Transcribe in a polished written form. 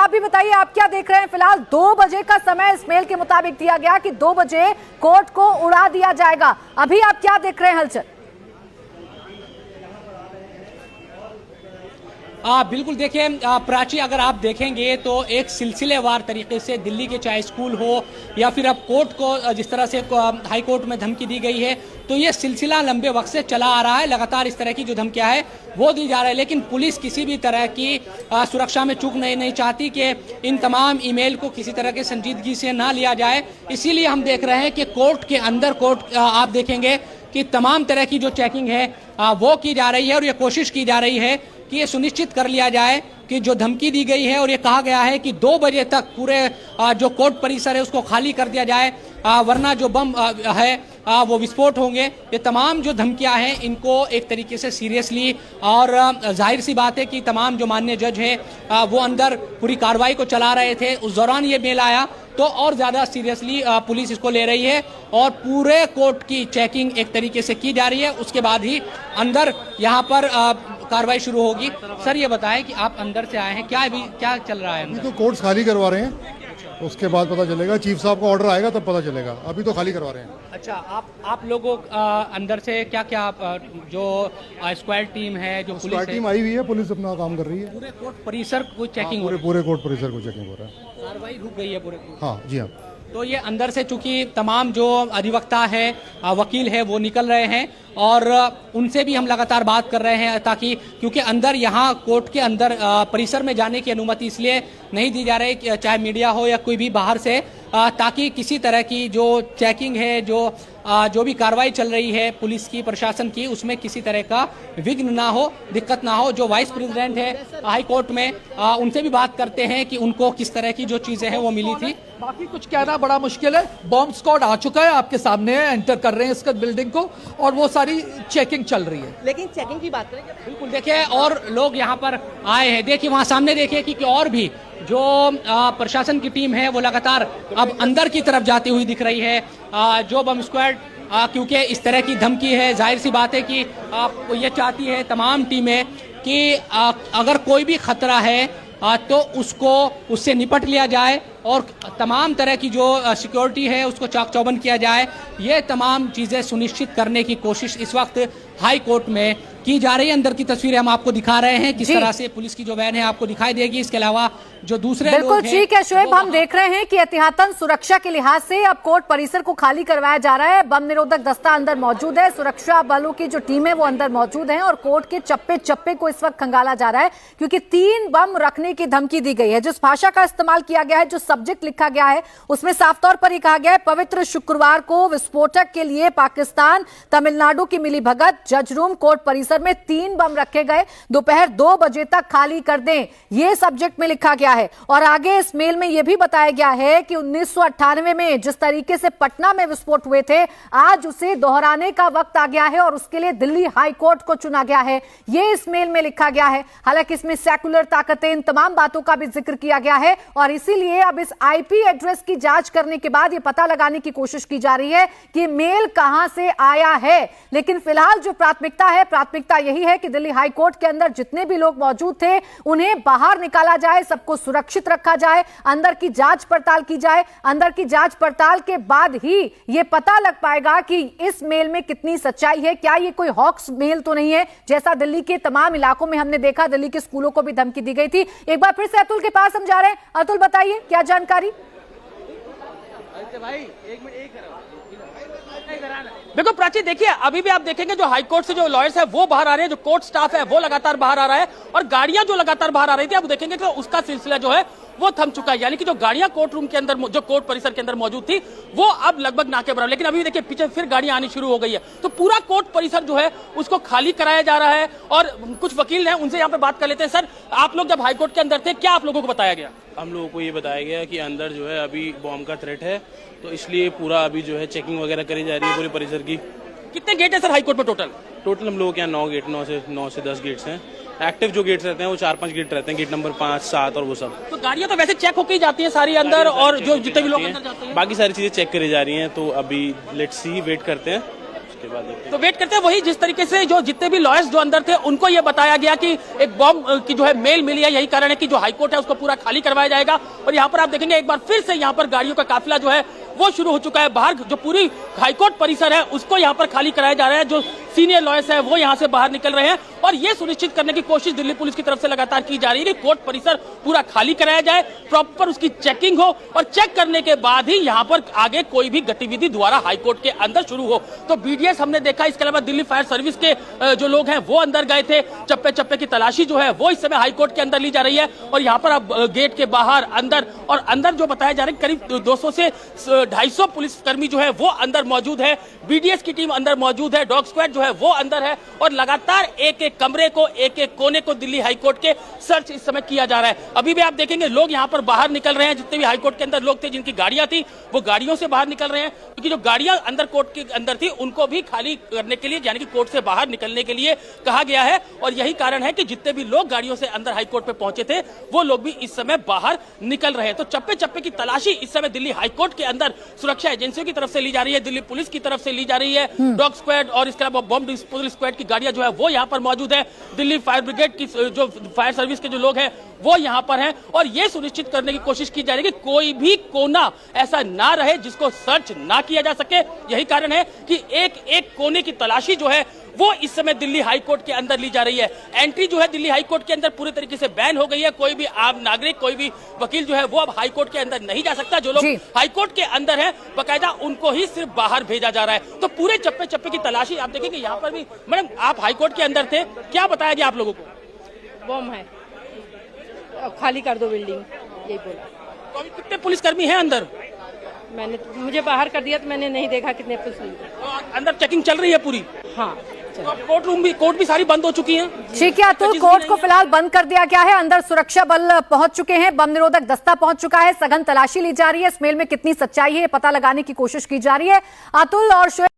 आप भी बताइए, आप क्या देख रहे हैं? फिलहाल 2 बजे का समय इस मेल के मुताबिक दिया गया कि 2 बजे कोर्ट को उड़ा दिया जाएगा। अभी आप क्या देख रहे हैं हलचल? बिल्कुल देखिए प्राची, अगर आप देखेंगे तो एक सिलसिलेवार तरीके से दिल्ली के चाहे स्कूल हो या फिर अब कोर्ट को जिस तरह से हाई कोर्ट में धमकी दी गई है, तो ये सिलसिला लंबे वक्त से चला आ रहा है। लगातार इस तरह की जो धमकियां है वो दी जा रहा है, लेकिन पुलिस किसी भी तरह की सुरक्षा में चूक नहीं चाहती कि इन तमाम ईमेल को किसी तरह के संजीदगी से ना लिया जाए। इसीलिए हम देख रहे हैं कि कोर्ट के अंदर आप देखेंगे कि तमाम तरह की जो चेकिंग है वो की जा रही है और ये कोशिश की जा रही है कि ये सुनिश्चित कर लिया जाए कि जो धमकी दी गई है और ये कहा गया है कि 2 बजे तक पूरे जो कोर्ट परिसर है उसको खाली कर दिया जाए, वरना जो बम है वो विस्फोट होंगे। ये तमाम जो धमकियां हैं इनको एक तरीके से सीरियसली, और जाहिर सी बात है कि तमाम जो माननीय जज हैं वो अंदर पूरी कार्रवाई को चला रहे थे, उस दौरान ये मेल आया तो और ज़्यादा सीरियसली पुलिस इसको ले रही है और पूरे कोर्ट की चेकिंग एक तरीके से की जा रही है। उसके बाद ही अंदर यहाँ पर कार्रवाई शुरू होगी। सर ये बताएं कि आप अंदर से आए हैं, क्या चल रहा है? अभी तो कोर्ट्स खाली करवा रहे हैं, उसके बाद पता चलेगा। चीफ साहब का ऑर्डर आएगा तब पता चलेगा, अभी तो खाली करवा रहे हैं। अच्छा, आप लोगों अंदर से क्या जो स्क्वाड टीम है, जो पुलिस टीम आई हुई है, पुलिस अपना काम कर रही है। पूरे कोर्ट परिसर को चेकिंग पूरे कोर्ट परिसर को चेकिंग हो रहा है। कार्रवाई रुक गई है पूरे? हाँ जी हाँ। तो ये अंदर से चूंकि तमाम जो अधिवक्ता है, वकील है, वो निकल रहे हैं और उनसे भी हम लगातार बात कर रहे हैं, ताकि क्योंकि अंदर यहाँ कोर्ट के अंदर परिसर में जाने की अनुमति इसलिए नहीं दी जा रही, चाहे मीडिया हो या कोई भी बाहर से, ताकि किसी तरह की जो चेकिंग है, जो भी कार्रवाई चल रही है पुलिस की, प्रशासन की, उसमें किसी तरह का विघ्न ना हो, दिक्कत ना हो। जो वाइस प्रेसिडेंट है हाई कोर्ट में, उनसे भी बात करते हैं कि उनको किस तरह की जो चीजें हैं वो मिली थी। बाकी कुछ कहना बड़ा मुश्किल है। बॉम्ब स्क्वाड आ चुका है, आपके सामने एंटर कर रहे हैं इसका बिल्डिंग को, और वो सारी चेकिंग चल रही है। लेकिन चेकिंग की बात करें, बिल्कुल देखिए, और लोग यहाँ पर आए हैं। देखिए वहाँ सामने देखिए कि और भी जो प्रशासन की टीम है वो लगातार अब अंदर की तरफ जाती हुई दिख रही है। जो बम स्क्वाड, क्योंकि इस तरह की धमकी है, जाहिर सी बात है कि ये चाहती है तमाम टीमें कि अगर कोई भी खतरा है तो उससे निपट लिया जाए और तमाम तरह की जो सिक्योरिटी है उसको चाक चौबंद किया जाए। ये तमाम चीज़ें सुनिश्चित करने की कोशिश इस वक्त हाई कोर्ट में की जा रही है। अंदर की तस्वीरें हम आपको दिखा रहे हैं, किस तरह से पुलिस की जो वैन है आपको दिखाई देगी। इसके अलावा जो दूसरे बिल्कुल ठीक है शोएब, हम देख रहे हैं कि एहतियातन सुरक्षा के लिहाज से अब कोर्ट परिसर को खाली करवाया जा रहा है। बम निरोधक दस्ता अंदर मौजूद है, सुरक्षा बलों की जो टीम है वो अंदर मौजूद है और कोर्ट के चप्पे चप्पे को इस वक्त खंगाला जा रहा है, क्योंकि 3 बम रखने की धमकी दी गई है। जिस भाषा का इस्तेमाल किया गया है, जो सब्जेक्ट लिखा गया है, उसमें साफ तौर पर ही कहा गया है, पवित्र शुक्रवार को विस्फोटक के लिए पाकिस्तान तमिलनाडु की मिलीभगत, जज रूम कोर्ट परिसर में 3 बम रखे गए, दोपहर 2 बजे तक खाली कर दें, यह सब्जेक्ट में लिखा गया है। और आगे इस मेल में यह भी बताया गया है कि 1998 में जिस तरीके से पटना में विस्फोट हुए थे, आज उसे दोहराने का वक्त आ गया है और उसके लिए दिल्ली हाई कोर्ट को चुना गया है, यह इस मेल में लिखा गया है। हालांकि इसमें सेकुलर ताकतें, इन तमाम बातों का भी जिक्र किया गया है और इसीलिए अब इस आईपी एड्रेस की जांच करने के बाद यह पता लगाने की कोशिश की जा रही है कि मेल कहां से आया है। लेकिन फिलहाल जो प्राथमिकता यही है कि दिल्ली हाई कोर्ट के अंदर जितने भी लोग मौजूद थे उन्हें बाहर निकाला जाए, सबको सुरक्षित रखा जाए, अंदर की जांच पड़ताल की जाए। अंदर की जांच पड़ताल के बाद ही यह पता लग पाएगा कि इस मेल में कितनी सच्चाई है। क्या यह कोई हॉक्स मेल तो नहीं है, जैसा दिल्ली के तमाम इलाकों में हमने देखा, दिल्ली के स्कूलों को भी धमकी दी गई थी। एक बार फिर से अतुल के पास हम जा रहे हैं। अतुल बताइए क्या जानकारी? बिल्कुल प्राची, देखिए अभी भी आप देखेंगे जो हाई कोर्ट से जो लॉयर्स है वो बाहर आ रहे हैं, जो कोर्ट स्टाफ है वो लगातार बाहर आ रहा है और गाड़ियां जो लगातार बाहर आ रही थी, आप देखेंगे कि उसका सिलसिला जो है वो थम चुका है। यानी कि जो गाड़ियां कोर्ट रूम के अंदर, जो कोर्ट परिसर के अंदर मौजूद थी, वो अब लगभग ना के बराबर। लेकिन अभी देखिए पीछे फिर गाड़ियां आनी शुरू हो गई है, तो पूरा कोर्ट परिसर जो है उसको खाली कराया जा रहा है। और कुछ वकील हैं, उनसे यहाँ पे बात कर लेते हैं। सर, आप लोग जब हाईकोर्ट के अंदर थे, क्या आप लोगों को बताया गया? हम लोगों को ये बताया गया कि अंदर जो है अभी बॉम्ब का थ्रेट है, तो इसलिए पूरा अभी जो है चेकिंग वगैरह करी जा रही है पूरे परिसर की। कितने गेट है सर हाईकोर्ट में टोटल हम लोगों के यहाँ 9 गेट, 9 से 10 गेट्स हैं। एक्टिव जो गेट्स रहते हैं वो 4-5 गेट रहते हैं, गेट नंबर 5, 7 और वो सब। तो गाड़ियां तो वैसे चेक होकर ही जाती है सारी अंदर, और जो जितने भी लोग अंदर जाते हैं बाकी सारी चीजें चेक करी जा रही हैं। तो अभी लेट्स सी, वेट करते हैं उसके बाद देखते हैं। तो वेट करते हैं। वही जिस तरीके से जो जितने भी लॉयर्स जो अंदर थे उनको ये बताया गया कि एक बॉम्ब की जो है मेल मिली है, यही कारण है कि जो हाईकोर्ट है उसको पूरा खाली करवाया जाएगा। और यहाँ पर आप देखेंगे एक बार फिर से यहाँ पर गाड़ियों का काफिला जो है वो शुरू हो चुका है। बाहर जो पूरी हाईकोर्ट परिसर है उसको यहाँ पर खाली कराया जा रहा है। जो सीनियर लॉयर्स है वो यहाँ से बाहर निकल रहे हैं और ये सुनिश्चित करने की कोशिश दिल्ली पुलिस की तरफ से लगातार की जा रही है कि कोर्ट परिसर पूरा खाली कराया जाए, प्रॉपर उसकी चेकिंग हो और चेक करने के बाद ही यहाँ पर आगे कोई भी गतिविधि द्वारा हाईकोर्ट के अंदर शुरू हो। तो बीडीएस हमने देखा, इसके अलावा दिल्ली फायर सर्विस के जो लोग हैं वो अंदर गए थे। चप्पे चप्पे की तलाशी जो है वो इस समय हाईकोर्ट के अंदर ली जा रही है और यहाँ पर अब गेट के बाहर अंदर और अंदर जो बताया जा रहा है करीब 200 से 250 पुलिसकर्मी जो है वो अंदर मौजूद है। बीडीएस की टीम अंदर मौजूद है, डॉग स्क्वाड जो है वो अंदर है और लगातार एक एक कमरे को, एक एक कोने को दिल्ली हाईकोर्ट के सर्च इस समय किया जा रहा है। अभी भी आप देखेंगे लोग यहाँ पर बाहर निकल रहे हैं। जितने भी हाईकोर्ट के अंदर लोग थे जिनकी गाड़ियां थी वो गाड़ियों से बाहर निकल रहे हैं, क्योंकि जो गाड़ियां अंदर कोर्ट के अंदर थी उनको भी खाली करने के लिए, यानी कि कोर्ट से बाहर निकलने के लिए कहा गया है। और यही कारण है कि जितने भी लोग गाड़ियों से अंदर हाईकोर्ट पे पहुंचे थे वो लोग भी इस समय बाहर निकल रहे हैं। तो चप्पे चप्पे की तलाशी इस समय दिल्ली हाईकोर्ट के अंदर सुरक्षा एजेंसियों की तरफ से ली जा रही है, दिल्ली पुलिस की तरफ से ली जा रही है। डॉग स्क्वाड और इसके अलावा बॉम्ब डिस्पोजल स्क्वाड की गाड़ियां जो है वो यहाँ पर मौजूद है। दिल्ली फायर ब्रिगेड की जो फायर सर्विस के जो लोग हैं वो यहाँ पर हैं और ये सुनिश्चित करने की कोशिश की जा रही है कि कोई भी कोना ऐसा ना रहे जिसको सर्च ना किया जा सके। यही कारण है कि एक एक कोने की तलाशी जो है वो इस समय दिल्ली हाईकोर्ट के अंदर ली जा रही है। एंट्री जो है दिल्ली हाईकोर्ट के अंदर पूरी तरीके से बैन हो गई है। कोई भी आम नागरिक, कोई भी वकील जो है वो अब हाईकोर्ट के अंदर नहीं जा सकता। जो लोग हाईकोर्ट के अंदर हैं बकायदा उनको ही सिर्फ बाहर भेजा जा रहा है। तो पूरे चप्पे चप्पे की तलाशी आप देखेंगे यहाँ पर भी। मैडम, आप हाईकोर्ट के अंदर थे, क्या बताया गया आप लोगों को? बम है, खाली कर दो बिल्डिंग, यही बोला। तो अभी कितने पुलिसकर्मी हैं अंदर? मुझे बाहर कर दिया तो मैंने नहीं देखा कितने पुलिस। तो अंदर चेकिंग चल रही है पूरी? हाँ। कोर्ट भी सारी बंद हो चुकी हैं। ठीक है, तो कोर्ट को फिलहाल बंद कर दिया गया है। अंदर सुरक्षा बल पहुंच चुके हैं, बम निरोधक दस्ता पहुंच चुका है, सघन तलाशी ली जा रही है। इस मेल में कितनी सच्चाई है ये पता लगाने की कोशिश की जा रही है। अतुल और